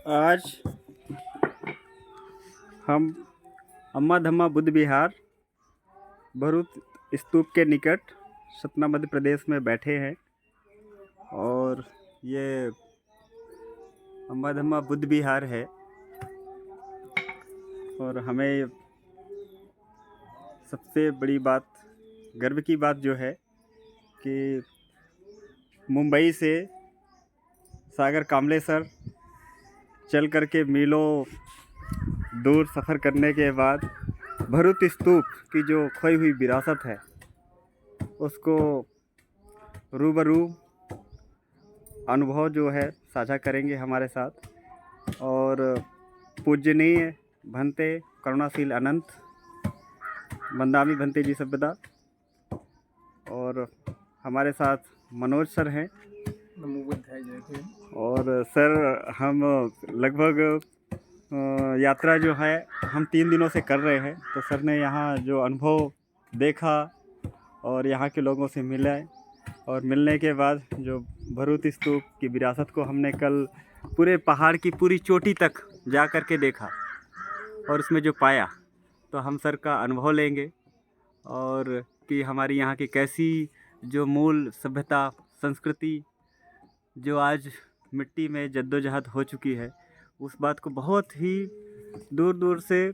आज हम अम्मा धम्मा बुद्ध विहार भरूच स्तूप के निकट सतना मध्य प्रदेश में बैठे हैं। और ये अम्मा धम्मा बुद्ध विहार है। और हमें सबसे बड़ी बात, गर्व की बात जो है कि मुंबई से सागर कामले सर चल कर के मीलों दूर सफ़र करने के बाद भरूच स्तूप की जो खोई हुई विरासत है उसको रूबरू अनुभव जो है साझा करेंगे हमारे साथ। और पूजनीय भंते करुणाशील अनंत बंदामी भंते जी सभ्यता और हमारे साथ मनोज सर हैं। और सर हम लगभग यात्रा जो है हम 3 दिनों से कर रहे हैं, तो सर ने यहाँ जो अनुभव देखा और यहाँ के लोगों से मिले और मिलने के बाद जो भरूच स्तूप की विरासत को हमने कल पूरे पहाड़ की पूरी चोटी तक जा कर के देखा और उसमें जो पाया, तो हम सर का अनुभव लेंगे और कि हमारी यहाँ की कैसी जो मूल सभ्यता संस्कृति जो आज मिट्टी में जद्दोजहद हो चुकी है, उस बात को बहुत ही दूर दूर से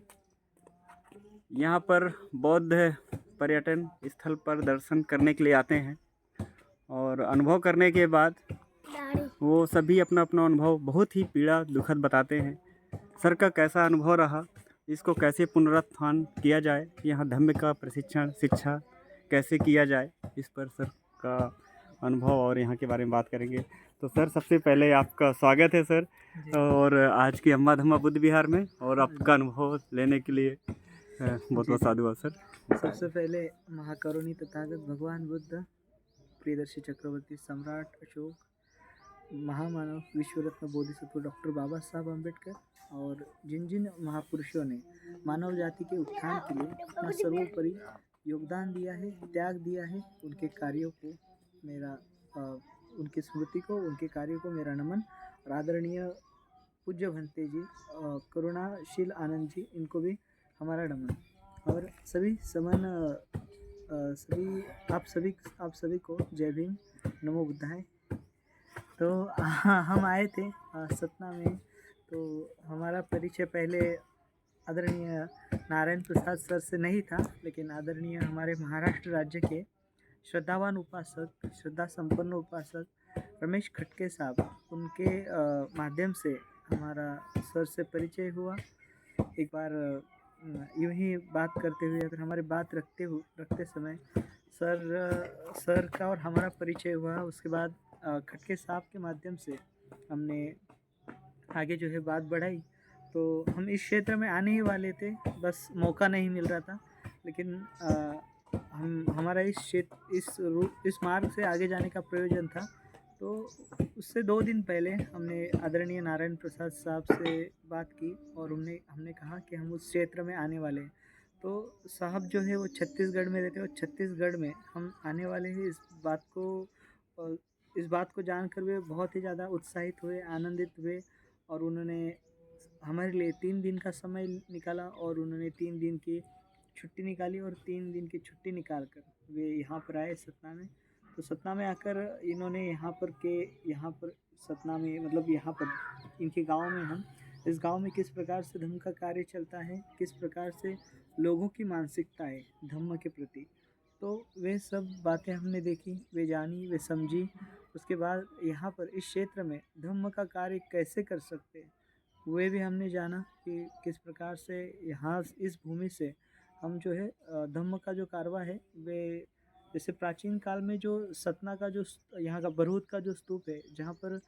यहाँ पर बौद्ध पर्यटन स्थल पर दर्शन करने के लिए आते हैं। और अनुभव करने के बाद वो सभी अपना अपना अनुभव बहुत ही पीड़ा दुखद बताते हैं। सर का कैसा अनुभव रहा, इसको कैसे पुनरुत्थान किया जाए, यहाँ धम्म का प्रशिक्षण शिक्षा कैसे किया जाए, इस पर सर का अनुभव और यहाँ के बारे में बात करेंगे। तो सर सबसे पहले आपका स्वागत है सर, और आज की अम्मा धम्मा बुद्ध विहार में, और आपका अनुभव लेने के लिए बहुत बहुत साधुवाद सर। सबसे पहले महाकरुणी तथागत भगवान बुद्ध, प्रियदर्शी चक्रवर्ती सम्राट अशोक, महामानव विश्वरत्न बोधिसत्व डॉक्टर बाबा साहब अम्बेडकर और जिन जिन महापुरुषों ने मानव जाति के उत्थान के लिए अपना सर्वोपरि योगदान दिया है, त्याग दिया है, उनके कार्यों को मेरा उनकी स्मृति को, उनके कार्यों को मेरा नमन। और आदरणीय पूज्य भंते जी, करुणाशील आनंद जी, इनको भी हमारा नमन। और सभी समन आप सभी को जय भीम, नमो बुद्धाय। तो हम आए थे सतना में, तो हमारा परिचय पहले आदरणीय नारायण प्रसाद सर से नहीं था, लेकिन आदरणीय हमारे महाराष्ट्र राज्य के श्रद्धावान उपासक, श्रद्धा संपन्न उपासक रमेश खटके साहब, उनके माध्यम से हमारा सर से परिचय हुआ। एक बार यूं ही बात करते हुए, अगर हमारी बात रखते समय सर का और हमारा परिचय हुआ। उसके बाद खटके साहब के माध्यम से हमने आगे जो है बात बढ़ाई। तो हम इस क्षेत्र में आने ही वाले थे, बस मौका नहीं मिल रहा था। लेकिन हमारा इस मार्ग से आगे जाने का प्रयोजन था। तो उससे 2 दिन पहले हमने आदरणीय नारायण प्रसाद साहब से बात की और हमने कहा कि हम उस क्षेत्र में आने वाले हैं। तो साहब जो है वो छत्तीसगढ़ में रहते हैं और छत्तीसगढ़ में हम आने वाले हैं। इस बात को जानकर वे बहुत ही ज़्यादा उत्साहित हुए, आनंदित हुए और उन्होंने हमारे लिए 3 दिन का समय निकाला और उन्होंने 3 दिन की छुट्टी निकाली और 3 दिन की छुट्टी निकाल कर वे यहाँ पर आए सतना में। तो सतना में आकर इन्होंने यहाँ पर सतना में, मतलब यहाँ पर इनके गांव में, हम इस गांव में किस प्रकार से धम्म का कार्य चलता है, किस प्रकार से लोगों की मानसिकता है धम्म के प्रति, तो वे सब बातें हमने देखी, वे जानी, वे समझी। उसके बाद यहाँ पर इस क्षेत्र में धम्म का कार्य कैसे कर सकते हैं, वे भी हमने जाना कि किस प्रकार से यहाँ इस भूमि से हम जो है धम्म का जो कारवा है, वे जैसे प्राचीन काल में जो सतना का जो यहाँ का भरूच का जो स्तूप है, जहाँ पर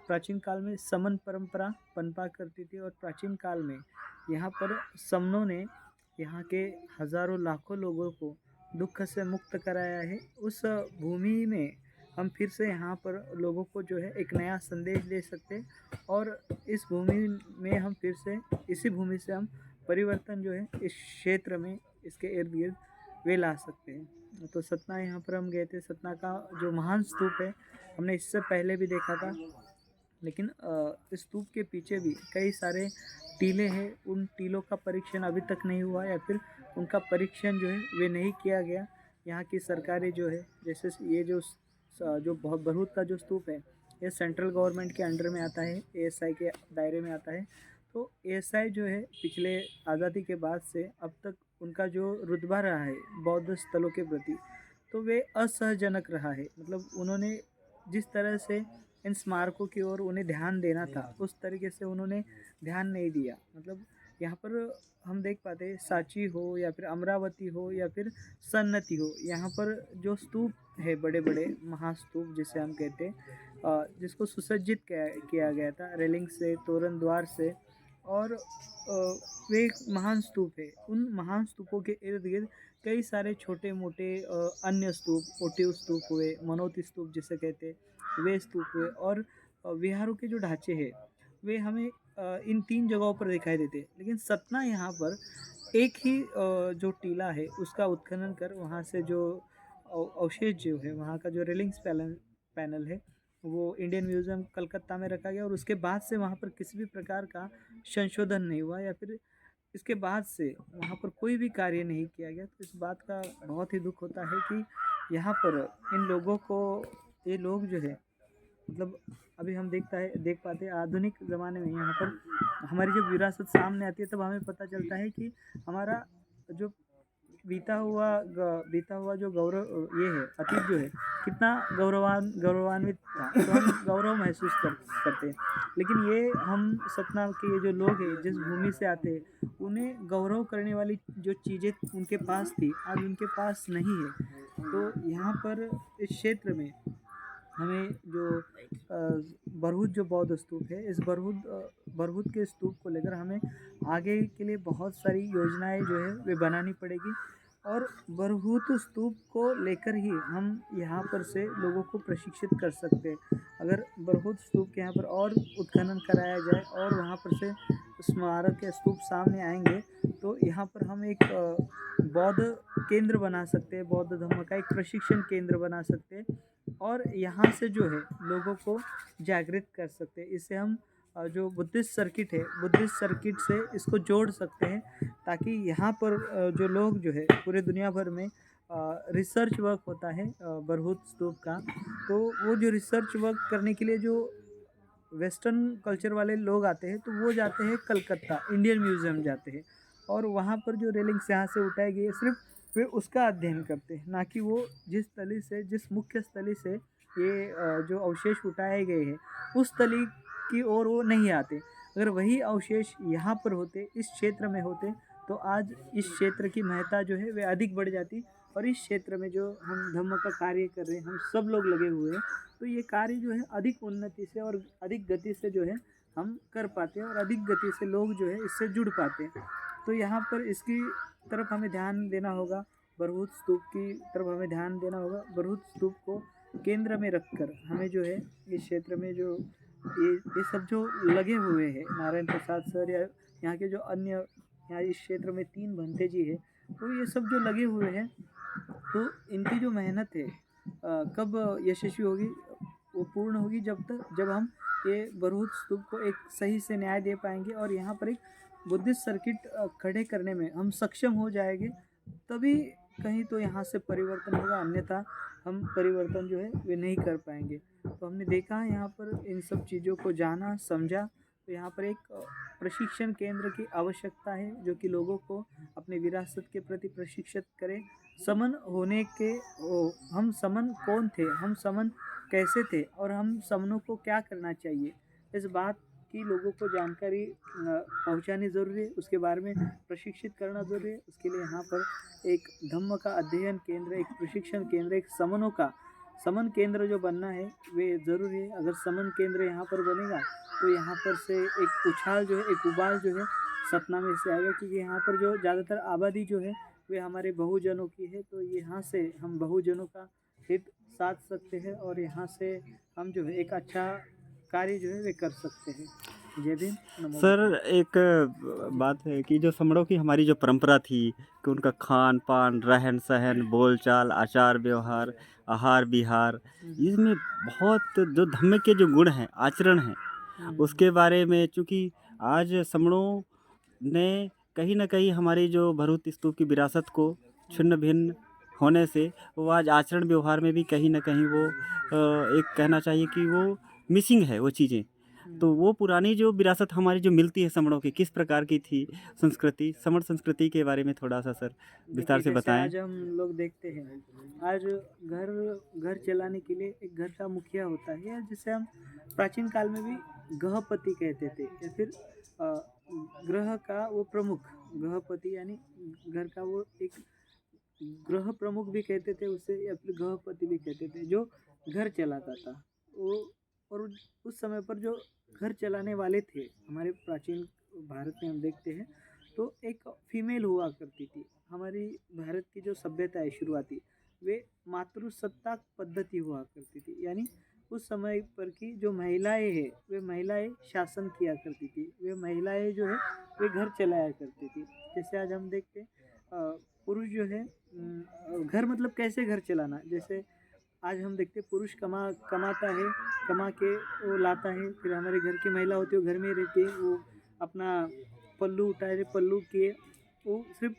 प्राचीन काल में समन परंपरा पनपा करती थी और प्राचीन काल में यहाँ पर समनों ने यहाँ के हज़ारों लाखों लोगों को दुख से मुक्त कराया है। उस भूमि में हम फिर से यहाँ पर लोगों को जो है एक नया संदेश दे सकते हैं और इस भूमि में हम फिर से, इसी भूमि से हम परिवर्तन जो है इस क्षेत्र में, इसके इर्द गिर्द वे ला सकते हैं। तो सतना यहाँ पर हम गए थे। सतना का जो महान स्तूप है हमने इससे पहले भी देखा था, लेकिन इस स्तूप के पीछे भी कई सारे टीले हैं। उन टीलों का परीक्षण अभी तक नहीं हुआ या फिर उनका परीक्षण जो है वे नहीं किया गया। यहाँ की सरकारें जो है, जैसे ये जो बरहूत का जो स्तूप है, ये सेंट्रल गवर्नमेंट के अंडर में आता है, एएसआई के दायरे में आता है। तो एएसआई जो है पिछले आज़ादी के बाद से अब तक उनका जो रुतबा रहा है बौद्ध स्थलों के प्रति, तो वे असहजनक रहा है। मतलब उन्होंने जिस तरह से इन स्मारकों की ओर उन्हें ध्यान देना था, उस तरीके से उन्होंने ध्यान नहीं दिया। मतलब यहाँ पर हम देख पाते हैं, सांची हो या फिर अमरावती हो या फिर सन्नति हो, यहाँ पर जो स्तूप है, बड़े बड़े महास्तूप जिसे हम कहते हैं, जिसको सुसज्जित किया गया था रेलिंग से, तोरण द्वार से, और वे एक महान स्तूप है। उन महान स्तूपों के इर्द गिर्द कई सारे छोटे मोटे अन्य स्तूप, ओटिव स्तूप हुए, मनोती स्तूप जिसे कहते हैं, वे स्तूप हुए, और विहारों के जो ढांचे हैं वे हमें इन 3 जगहों पर दिखाई देते हैं। लेकिन सतना यहाँ पर एक ही जो टीला है उसका उत्खनन कर वहाँ से जो अवशेष जो है, वहाँ का जो रेलिंग्स पैनल है, वो इंडियन म्यूज़ियम कलकत्ता में रखा गया, और उसके बाद से वहाँ पर किसी भी प्रकार का संशोधन नहीं हुआ या फिर इसके बाद से वहाँ पर कोई भी कार्य नहीं किया गया। तो इस बात का बहुत ही दुख होता है कि यहाँ पर इन लोगों को, ये लोग जो है, मतलब अभी हम देख पाते हैं आधुनिक ज़माने में यहाँ पर हमारी जब विरासत सामने आती है तब हमें पता चलता है कि हमारा जो बीता हुआ जो गौरव ये है, अतीत जो है, कितना गौरवान्वित था। तो हम गौरव महसूस करते हैं। लेकिन ये हम सतना के ये जो लोग हैं, जिस भूमि से आते हैं, उन्हें गौरव करने वाली जो चीज़ें उनके पास थी आज उनके पास नहीं है। तो यहाँ पर इस क्षेत्र में हमें जो बरहूत जो बौद्ध स्तूप है, इस बरहूत के स्तूप को लेकर हमें आगे के लिए बहुत सारी योजनाएं जो है वे बनानी पड़ेगी, और बरहूत स्तूप को लेकर ही हम यहाँ पर से लोगों को प्रशिक्षित कर सकते हैं। अगर बरहूत स्तूप के यहाँ पर और उत्खनन कराया जाए और वहाँ पर से स्मारक या स्तूप सामने आएंगे, तो यहाँ पर हम एक बौद्ध केंद्र बना सकते हैं, बौद्ध धर्म का एक प्रशिक्षण केंद्र बना सकते हैं, और यहाँ से जो है लोगों को जागृत कर सकते हैं। इससे हम जो बुद्धिस्ट सर्किट है, बुद्धिस्ट सर्किट से इसको जोड़ सकते हैं, ताकि यहाँ पर जो लोग जो है पूरे दुनिया भर में रिसर्च वर्क होता है बरहूत स्तूप का, तो वो जो रिसर्च वर्क करने के लिए जो वेस्टर्न कल्चर वाले लोग आते हैं, तो वो जाते हैं कलकत्ता, इंडियन म्यूज़ियम जाते हैं, और वहाँ पर जो रेलिंग्स यहाँ से उठाई गई है सिर्फ वे उसका अध्ययन करते हैं, ना कि वो जिस मुख्य स्थली से ये जो अवशेष उठाए गए हैं उस स्थली की ओर वो नहीं आते। अगर वही अवशेष यहाँ पर होते, इस क्षेत्र में होते, तो आज इस क्षेत्र की महत्ता जो है वे अधिक बढ़ जाती, और इस क्षेत्र में जो हम धम्म का कार्य कर रहे हैं, हम सब लोग लगे हुए हैं, तो ये कार्य जो है अधिक उन्नति से और अधिक गति से जो है हम कर पाते हैं, और अधिक गति से लोग जो है इससे जुड़ पाते हैं। तो यहाँ पर इसकी तरफ हमें ध्यान देना होगा, बरहूत स्तूप की तरफ हमें ध्यान देना होगा। बरहूत स्तूप को केंद्र में रखकर हमें जो है इस क्षेत्र में जो ये सब जो लगे हुए हैं, नारायण प्रसाद सर या यहाँ के जो अन्य, यहाँ इस क्षेत्र में 3 भंते जी है, तो ये सब जो लगे हुए हैं, तो इनकी जो मेहनत है कब यशस्वी होगी, वो पूर्ण होगी जब हम ये बरहूत स्तूप को एक सही से न्याय दे पाएंगे, और यहाँ पर एक बुद्धिस्ट सर्किट खड़े करने में हम सक्षम हो जाएंगे, तभी कहीं तो यहाँ से परिवर्तन होगा, अन्यथा हम परिवर्तन जो है वे नहीं कर पाएंगे। तो हमने देखा है यहाँ पर इन सब चीज़ों को जाना समझा, तो यहाँ पर एक प्रशिक्षण केंद्र की आवश्यकता है, जो कि लोगों को अपने विरासत के प्रति प्रशिक्षित करे। समन होने के हम समन कौन थे, हम समन कैसे थे, और हम समनों को क्या करना चाहिए, इस बात की लोगों को जानकारी पहुंचानी ज़रूरी है, उसके बारे में प्रशिक्षित करना ज़रूरी है। उसके लिए यहाँ पर एक धम्म का अध्ययन केंद्र, एक प्रशिक्षण केंद्र, एक समन केंद्र जो बनना है वे ज़रूरी है। अगर समन केंद्र यहाँ पर बनेगा तो यहाँ पर से एक उछाल जो है, एक उबाल जो है सतना में से आएगा, क्योंकि यहाँ पर जो ज़्यादातर आबादी जो है वे हमारे बहुजनों की है। तो यहाँ से हम बहुजनों का हित साध सकते हैं, और यहाँ से हम जो है एक अच्छा कार्य जो है वे कर सकते हैं। जय भीम, नमो सर एक बात है कि जो समणों की हमारी जो परंपरा थी कि उनका खान पान, रहन सहन, बोलचाल, आचार व्यवहार, आहार विहार, इसमें बहुत जो धम्म के जो गुण हैं, आचरण हैं, उसके बारे में, चूँकि आज समणों ने कहीं न कहीं हमारी जो भरूच स्तूप की विरासत को छिन्न-भिन्न होने से वो आज आचरण व्यवहार में भी कहीं न कहीं वो एक कहना चाहिए कि वो मिसिंग है वो चीज़ें। तो वो पुरानी जो विरासत हमारी जो मिलती है समणों की, किस प्रकार की थी संस्कृति, समण संस्कृति के बारे में थोड़ा-सा सर विस्तार देखिए, से जैसे बताएँ? आज हम लोग देखते हैं, आज घर घर चलाने के लिए एक घर का मुखिया होता है, या जिसे हम प्राचीन काल में भी गृहपति कहते थे, या फिर अ, गृह का वो प्रमुख, गृहपति यानी घर का वो एक गृह प्रमुख भी कहते थे उसे, या फिर गृहपति भी कहते थे, जो घर चलाता था। वो और उस समय पर जो घर चलाने वाले थे हमारे प्राचीन भारत में हम देखते हैं, तो एक फीमेल हुआ करती थी। हमारी भारत की जो सभ्यता है शुरुआती, वे मातृसत्ताक पद्धति हुआ करती थी, यानी उस समय पर की जो महिलाएं हैं, वे महिलाएं शासन किया करती थी, वे महिलाएं जो है वे घर चलाया करती थी। जैसे आज हम देखते हैं पुरुष जो है घर मतलब कैसे घर चलाना, जैसे आज हम देखते हैं पुरुष कमाता है, कमा के वो लाता है, फिर हमारे घर की महिला होती है वो घर में ही रहती है, वो अपना पल्लू उठाए, पल्लू किए, वो सिर्फ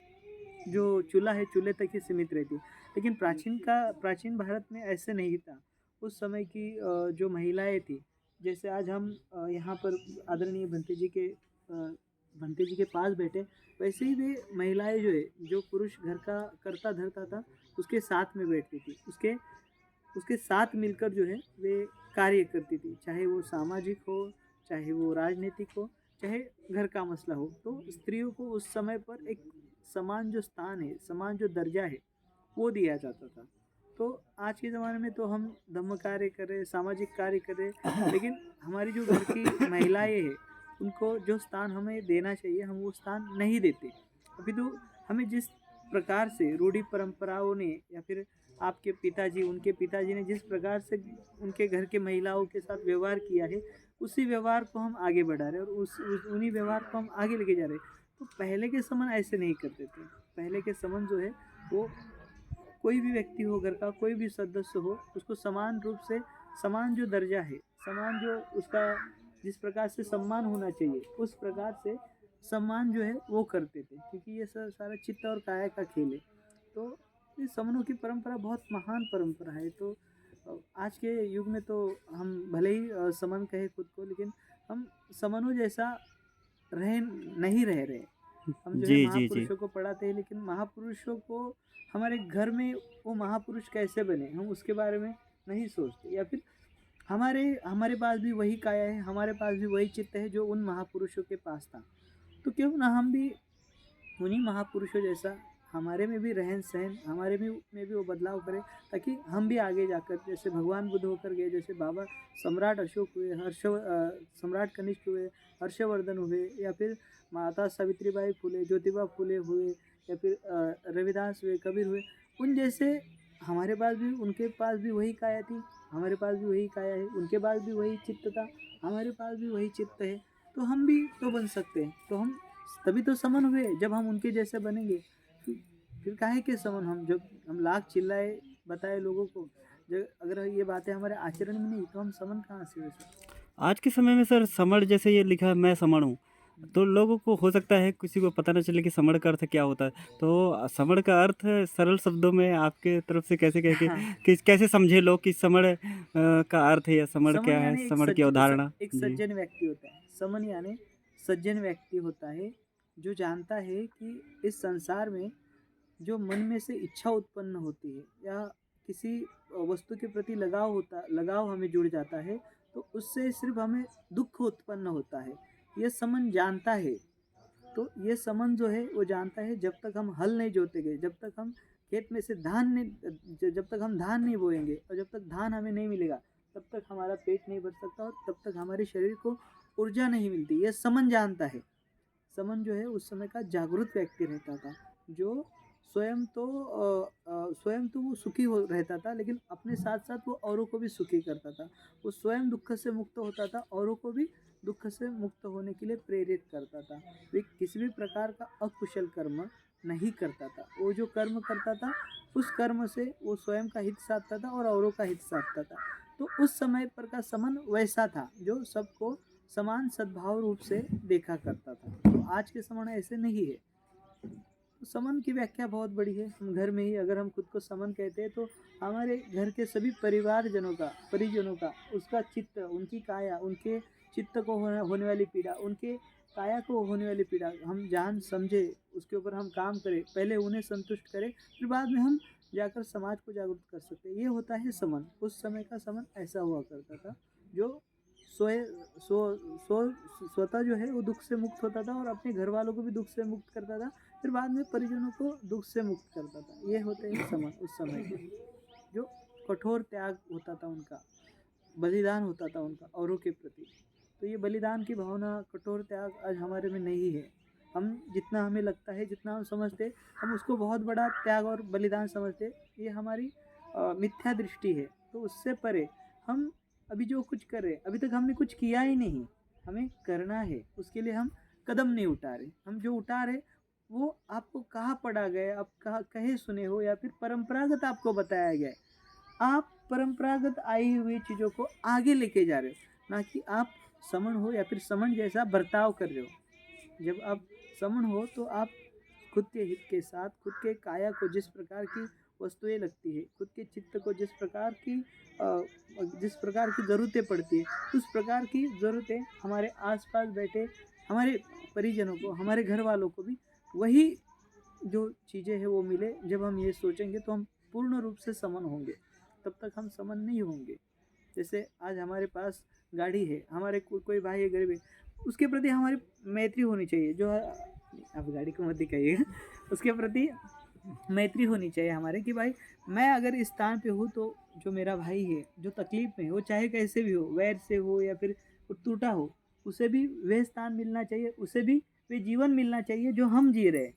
जो चूल्हा है चूल्हे तक ही सीमित रहती है। लेकिन प्राचीन भारत में ऐसे नहीं था। उस समय की जो महिलाएं थी, जैसे आज हम यहाँ पर आदरणीय भंते जी के पास बैठे, वैसे ही वे महिलाएं जो है, जो पुरुष घर का करता धरता था, उसके साथ में बैठती थी, उसके उसके साथ मिलकर जो है वे कार्य करती थी, चाहे वो सामाजिक हो, चाहे वो राजनीतिक हो, चाहे घर का मसला हो। तो स्त्रियों को उस समय पर एक समान जो स्थान है, समान जो दर्जा है, वो दिया जाता था। तो आज के ज़माने में तो हम धम्म कार्य कर रहे, सामाजिक कार्य कर रहे, लेकिन हमारी जो घर की महिलाएं हैं, उनको जो स्थान हमें देना चाहिए, हम वो स्थान नहीं देते। अभी तो हमें जिस प्रकार से रूढ़ि परंपराओं ने, या फिर आपके पिताजी, उनके पिताजी ने जिस प्रकार से उनके घर के महिलाओं के साथ व्यवहार किया है, उसी व्यवहार को हम आगे बढ़ा रहे हैं, और उन्हीं व्यवहार को हम आगे लेके जा रहे हैं। तो पहले के समन ऐसे नहीं करते थे। पहले के समन जो है वो कोई भी व्यक्ति हो, घर का कोई भी सदस्य हो, उसको समान रूप से, समान जो दर्जा है, समान जो उसका जिस प्रकार से सम्मान होना चाहिए, उस प्रकार से सम्मान जो है वो करते थे, क्योंकि ये सारा चित्त और काया का खेल है। तो इस समनों की परंपरा बहुत महान परंपरा है। तो आज के युग में तो हम भले ही समन कहे खुद को, लेकिन हम समनों जैसा रह नहीं रह रहे। हम जो है जी, जी, जी। महापुरुषों को पढ़ाते हैं, लेकिन महापुरुषों को हमारे घर में वो महापुरुष कैसे बने, हम उसके बारे में नहीं सोचते। या फिर हमारे हमारे पास भी वही काया है, हमारे पास भी वही चित्त है जो उन महापुरुषों के पास था। तो क्यों ना हम भी उन्हीं महापुरुषों जैसा, हमारे में भी रहन सहन, हमारे में भी वो बदलाव करें, ताकि हम भी आगे जाकर जैसे भगवान बुद्ध होकर गए, जैसे बाबा सम्राट अशोक हुए, सम्राट कनिष्क हुए, हर्षवर्धन हुए, या फिर माता सावित्रीबाई फुले, ज्योतिबा फुले हुए, या फिर रविदास हुए, कबीर हुए, उन जैसे हमारे पास भी, उनके पास भी वही काया थी, हमारे पास भी वही काया है, उनके पास भी वही चित्त था, हमारे पास भी वही चित्त है। तो हम भी तो बन सकते हैं। तो हम तभी तो समन हुए, जब हम उनके जैसे बनेंगे। फिर फिर काहे के समन, हम जब हम लाख चिल्लाए बताए लोगों को, जब अगर ये बातें हमारे आचरण में नहीं, तो हम समन कहाँ से हुए सर? आज के समय में सर समण जैसे ये लिखा है मैं समण हूँ, तो लोगों को हो सकता है किसी को पता ना चले कि समण का अर्थ क्या होता है। तो समण का अर्थ सरल शब्दों में आपके तरफ से कैसे कह के हाँ, कि कैसे समझे लोग कि समण का अर्थ है या समण समन क्या है, यानी समण की अवधारणा? एक जी। सज्जन व्यक्ति होता है। समन यानी सज्जन व्यक्ति होता है, जो जानता है कि इस संसार में जो मन में से इच्छा उत्पन्न होती है, या किसी वस्तु के प्रति लगाव हमें जुड़ जाता है, तो उससे सिर्फ हमें दुख उत्पन्न होता है। ये समन जानता है। तो ये समन जो है वो जानता है, जब तक हम हल नहीं जोतेंगे, जब तक हम खेत में से जब तक हम धान नहीं बोएंगे, और जब तक धान हमें नहीं मिलेगा, तब तक हमारा पेट नहीं भर सकता, और तब तक हमारे शरीर को ऊर्जा नहीं मिलती। ये समन जानता है। समन जो है उस समय का जागरूक व्यक्ति रहता था, जो स्वयं तो वो सुखी हो रहता था, लेकिन अपने साथ साथ वो औरों को भी सुखी करता था। वो स्वयं दुख से मुक्त होता था, औरों को भी दुख से मुक्त होने के लिए प्रेरित करता था। वे किसी भी प्रकार का अकुशल कर्म नहीं करता था। वो जो कर्म करता था, उस कर्म से वो स्वयं का हित साधता था और औरों का हित साधता था। तो उस समय पर का समन वैसा था, जो सबको समान सद्भाव रूप से देखा करता था। तो आज के समय में ऐसे नहीं है। तो समन की व्याख्या बहुत बड़ी है। हम घर में ही अगर हम खुद को समन कहते हैं तो हमारे घर के सभी परिवारजनों का, परिजनों का, उसका चित्त, उनकी काया, उनके चित्त को होने वाली पीड़ा, उनके काया को होने वाली पीड़ा हम जान समझे, उसके ऊपर हम काम करें, पहले उन्हें संतुष्ट करें, फिर बाद में हम जाकर समाज को जागरूक कर सकते हैं। ये होता है समन। उस समय का समन ऐसा हुआ करता था, जो सोए सो सो स्वतः जो है वो दुख से मुक्त होता था और अपने घर वालों को भी दुख से मुक्त करता था, फिर बाद में परिजनों को दुख से मुक्त करता था। ये होते हैं समन उस समय के, जो कठोर त्याग होता था उनका, बलिदान होता था उनका औरों के प्रति। तो ये बलिदान की भावना, कठोर त्याग आज हमारे में नहीं है। हम जितना हमें लगता है, जितना हम समझते, हम उसको बहुत बड़ा त्याग और बलिदान समझते। ये हमारी मिथ्या दृष्टि है। तो उससे परे हम अभी जो कुछ कर रहे, अभी तक हमने कुछ किया ही नहीं, हमें करना है, उसके लिए हम कदम नहीं उठा रहे। हम जो उठा रहे वो आपको कहाँ पढ़ा गया, आप कहाँ कहे सुने हो, या फिर परंपरागत आपको बताया गया है। आप परंपरागत आई हुई चीज़ों को आगे लेके जा रहे हो, ना कि आप समन हो या फिर समन जैसा बर्ताव कर रहे हो। जब आप समन हो तो आप खुद के हित के साथ, खुद के काया को जिस प्रकार की वस्तुएं लगती है, खुद के चित्त को जिस प्रकार की ज़रूरतें पड़ती है, उस प्रकार की ज़रूरतें हमारे आसपास बैठे हमारे परिजनों को, हमारे घर वालों को भी वही जो चीज़ें हैं वो मिले। जब हम ये सोचेंगे तो हम पूर्ण रूप से समन होंगे, तब तक हम समन नहीं होंगे। जैसे आज हमारे पास गाड़ी है, हमारे कोई भाई है गरीब है, उसके प्रति हमारी मैत्री होनी चाहिए। जो आप गाड़ी को मत दिखाइएगा, उसके प्रति मैत्री होनी चाहिए हमारे, कि भाई मैं अगर इस स्थान पे हूँ तो जो मेरा भाई है, जो तकलीफ़ में है, वो चाहे कैसे भी हो, वैर से हो या फिर वो टूटा हो, उसे भी वह स्थान मिलना चाहिए, उसे भी वे जीवन मिलना चाहिए जो हम जी रहे हैं।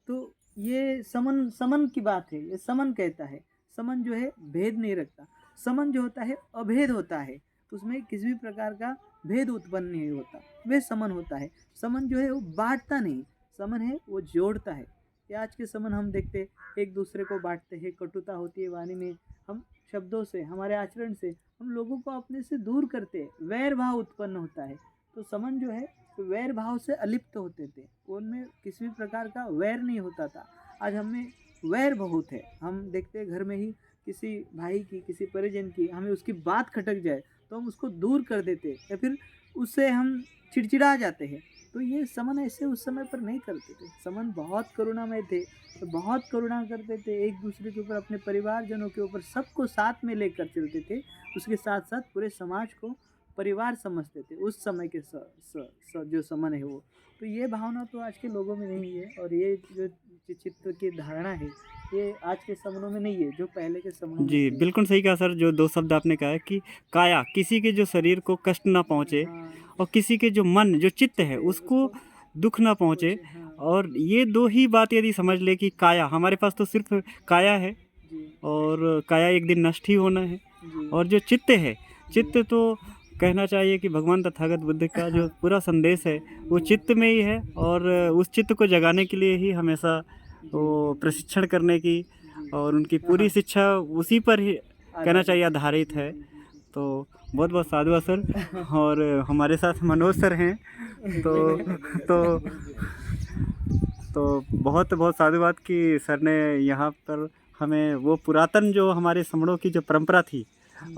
तो ये समन समन की बात है। ये समन कहता है। समन जो है भेद नहीं रखता। समन जो होता है अभेद होता है, उसमें किसी भी प्रकार का भेद उत्पन्न नहीं होता, वह समन होता है। समन जो है वो बांटता नहीं, समन है वो जोड़ता है। ये आज के समन हम देखते हैं, एक दूसरे को बांटते हैं, कटुता होती है वाणी में, हम शब्दों से, हमारे आचरण से हम लोगों को अपने से दूर करते हैं, वैर भाव उत्पन्न होता है। तो समन जो है वैर भाव से अलिप्त होते थे, उनमें किसी भी प्रकार का वैर नहीं होता था। आज हमें वैर बहुत है। हम देखते हैं घर में ही किसी भाई की, किसी परिजन की, हमें उसकी बात खटक जाए तो हम उसको दूर कर देते या फिर उससे हम चिड़चिड़ा जाते हैं। तो ये समन ऐसे उस समय पर नहीं करते थे। समन बहुत करुणामय थे, तो बहुत करुणा करते थे एक दूसरे के ऊपर, अपने परिवारजनों के ऊपर, सबको साथ में लेकर चलते थे। उसके साथ साथ पूरे समाज को परिवार समझते थे उस समय के जो समन है वो। तो ये भावना तो आज के लोगों में नहीं है, और ये जो चित्त की धारणा है ये आज के समनों में नहीं है, जो पहले के समनों में जी थी। बिल्कुल सही कहा सर। जो दो शब्द आपने कहा है कि काया, किसी के जो शरीर को कष्ट ना पहुँचे, हाँ, और किसी के जो मन, जो चित्त है उसको दुख ना पहुँचे। हाँ और ये दो ही बात यदि समझ ले कि काया, हमारे पास तो सिर्फ काया है, जी और काया एक दिन नष्ट ही होना है। जी और जो चित्त है, जी चित्त तो कहना चाहिए कि भगवान तथागत बुद्ध का जो पूरा संदेश है वो जी चित्त में ही है। और उस चित्त को जगाने के लिए ही हमेशा वो प्रशिक्षण करने की, जी और उनकी हाँ, पूरी शिक्षा उसी पर ही कहना आधारित चाहिए आधारित है। जी तो बहुत बहुत साधु सर। और हमारे साथ मनोज सर हैं। तो तो तो बहुत बहुत साधुवाद कि सर ने यहाँ पर हमें वो पुरातन जो हमारे समणों की जो परंपरा थी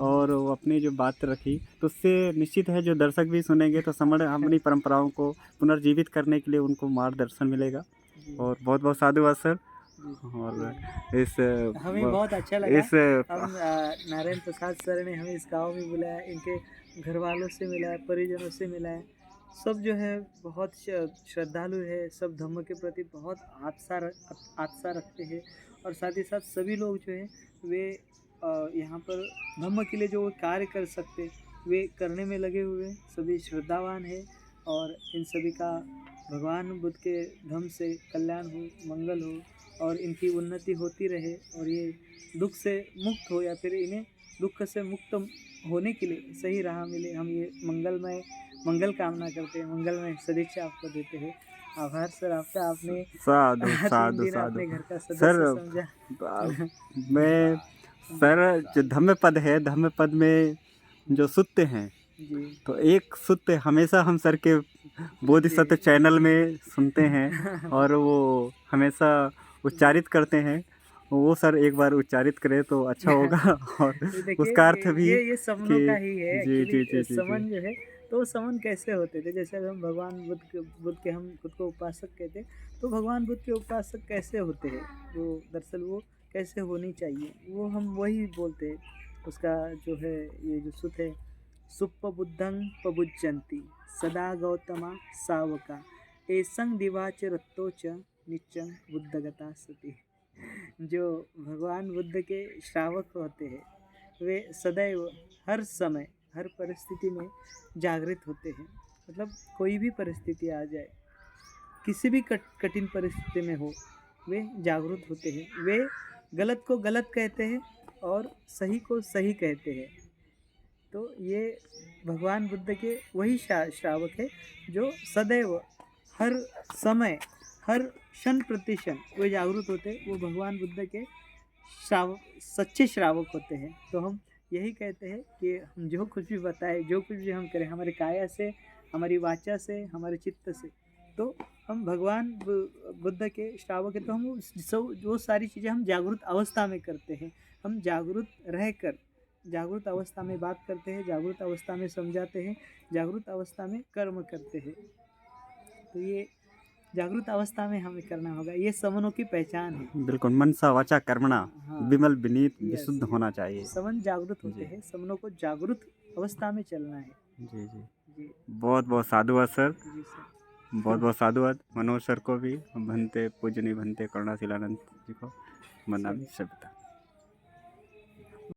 और वो अपनी जो बात रखी, तो उससे निश्चित है जो दर्शक भी सुनेंगे तो समण अपनी परंपराओं को पुनर्जीवित करने के लिए उनको मार्गदर्शन मिलेगा। जी और बहुत बहुत साधुवाद सर। जी और इस हमें बहुत अच्छा लगा। इस हम नारायण प्रसाद सर ने हमें इस गांव में बुलाया, इनके घर वालों से मिलाया, परिजनों से मिलाया। सब जो है बहुत श्रद्धालु है, सब धर्म के प्रति बहुत आस्था रखते हैं, और साथ ही साथ सभी लोग जो है वे यहाँ पर धर्म के लिए जो कार्य कर सकते वे करने में लगे हुए, सभी श्रद्धावान है। और इन सभी का भगवान बुद्ध के धर्म से कल्याण हो, मंगल हो, और इनकी उन्नति होती रहे, और ये दुख से मुक्त हो, या फिर इन्हें दुख से मुक्त होने के लिए सही राह मिले। हम ये मंगल कामना करते हैं, मंगलमय सदिच्छा आपको देते हैं। आभार सर आपका, आपने साधु 3 साधु दिन साधु अपने घर का सर। सदस्य समझा। मैं सर, जो धम्म पद है, धम्म पद में जो सूत्र हैं जी तो एक सूत्र हमेशा हम सर के बोधिसत्व चैनल में सुनते हैं और वो हमेशा उच्चारित करते हैं। वो सर एक बार उच्चारित करें तो अच्छा होगा और ये देखिए उसका अर्थ भी ये समनों कि का ही है जी जी जी एक्चुअली। जी जी समन जो है, तो समन कैसे होते थे, जैसे अगर हम भगवान बुद्ध के हम खुद को उपासक कहते हैं, तो भगवान बुद्ध के उपासक कैसे होते हैं, वो दरअसल वो कैसे होनी चाहिए, वो हम वही बोलते हैं। उसका जो है ये जो सुत है, सुप्प बुद्धं पबुज्जन्ति सदा गौतमा सावका एसंग दिवाचरत्तो च नित्यं बुद्धगता सति। जो भगवान बुद्ध के श्रावक होते हैं वे सदैव हर समय हर परिस्थिति में जागृत होते हैं। मतलब कोई भी परिस्थिति आ जाए, किसी भी कठिन परिस्थिति में हो, वे जागरूक होते हैं। वे गलत को गलत कहते हैं और सही को सही कहते हैं। तो ये भगवान बुद्ध के वही श्रावक है जो सदैव हर समय हर क्षण प्रतिक्षण वे जागरूक होते हैं। वो भगवान बुद्ध के सच्चे श्रावक होते हैं। तो हम यही कहते हैं कि हम जो कुछ भी बताएं, जो कुछ भी हम करें, हमारे काया से, हमारी वाचा से, हमारे चित्त से, तो हम भगवान बुद्ध के श्रावक हैं। तो हम वो सारी चीज़ें हम जागरूक अवस्था में करते हैं। हम जागरूक रहकर जागरूक अवस्था में बात करते हैं, जागरूक अवस्था में समझाते हैं, जागरूक अवस्था में कर्म करते हैं। तो ये जागरूक अवस्था में हमें करना होगा। ये समनों की पहचान है। बिल्कुल मनसा वाचा कर्मणा हाँ विमल विनीत यस, विशुद्ध होना चाहिए। समन जागरूक होते जी हैं, समनों को जागरूक अवस्था में चलना है। जी जी जी बहुत बहुत साधुवाद सर, जी सर। बहुत बहुत साधुवाद मनोज सर को भी, भंते पूजनीय भंते करुणाशिलानंद जी को मनामी सभ्यता।